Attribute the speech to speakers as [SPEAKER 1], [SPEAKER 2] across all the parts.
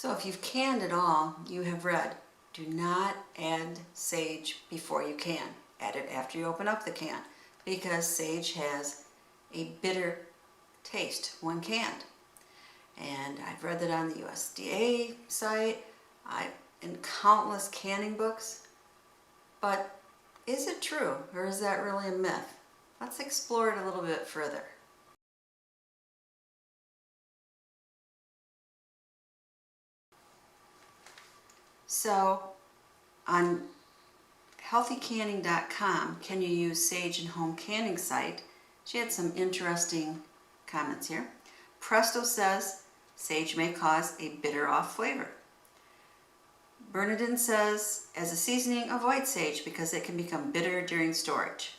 [SPEAKER 1] So if you've canned it all, you have read, do not add sage before you can. Add it after you open up the can, because sage has a bitter taste when canned. And I've read that on the USDA site, in countless canning books. But is it true, or is that really a myth? Let's explore it a little bit further. So on healthycanning.com, Can You Use Sage in Home Canning site, she had some interesting comments here. Presto says sage may cause a bitter off flavor. Bernardin says, as a seasoning, avoid sage because it can become bitter during storage.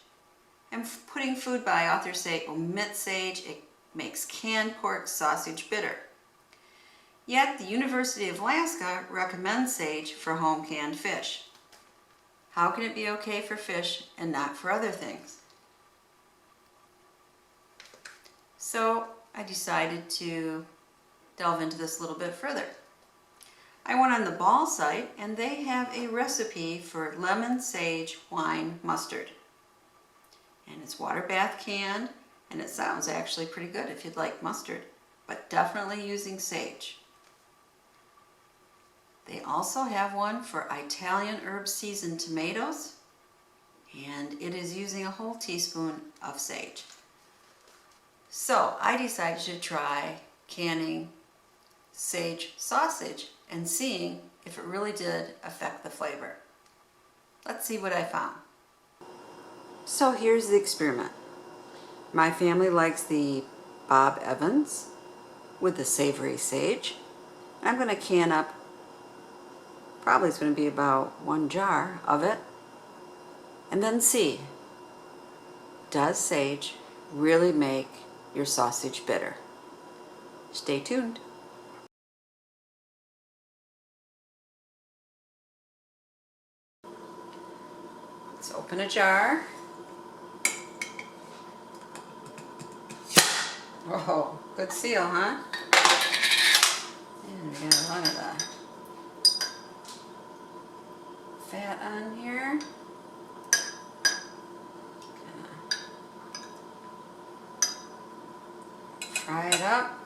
[SPEAKER 1] And Putting Food By authors say omit sage, it makes canned pork sausage bitter. Yet the University of Alaska recommends sage for home canned fish. How can it be okay for fish and not for other things? So I decided to delve into this a little bit further. I went on the Ball site and they have a recipe for lemon sage wine mustard. And it's water bath canned, and it sounds actually pretty good if you'd like mustard, but definitely using sage. They also have one for Italian herb seasoned tomatoes, and it is using a whole teaspoon of sage. So I decided to try canning sage sausage and seeing if it really did affect the flavor. Let's see what I found. So here's the experiment. My family likes the Bob Evans with the savory sage. I'm going to can up, probably it's going to be about 1 jar of it, and then see, does sage really make your sausage bitter? Stay tuned. Let's open a jar. Whoa, good seal, huh? And we got a lot of the fat on here. Fry it up.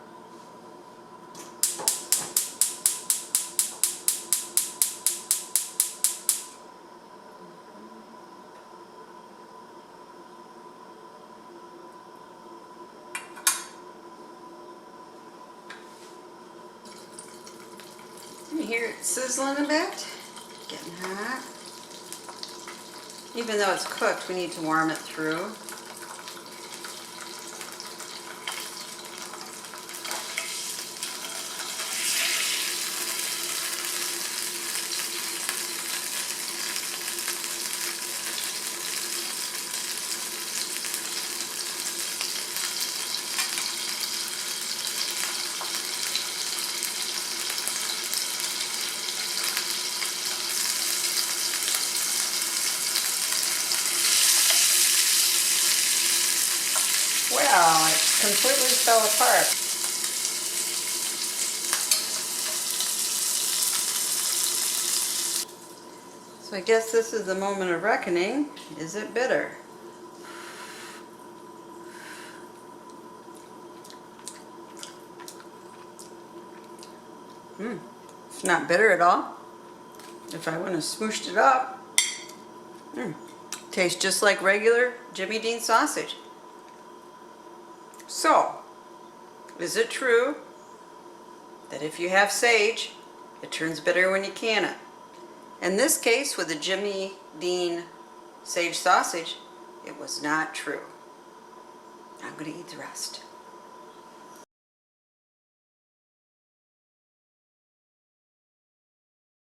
[SPEAKER 1] You hear it sizzling a bit, getting hot. Even though it's cooked, we need to warm it through. Well, it completely fell apart. So I guess this is the moment of reckoning. Is it bitter? It's not bitter at all. If I wouldn't have smooshed it up, tastes just like regular Jimmy Dean sausage. So, is it true that if you have sage, it turns bitter when you can it? In this case, with the Jimmy Dean sage sausage, it was not true. I'm going to eat the rest.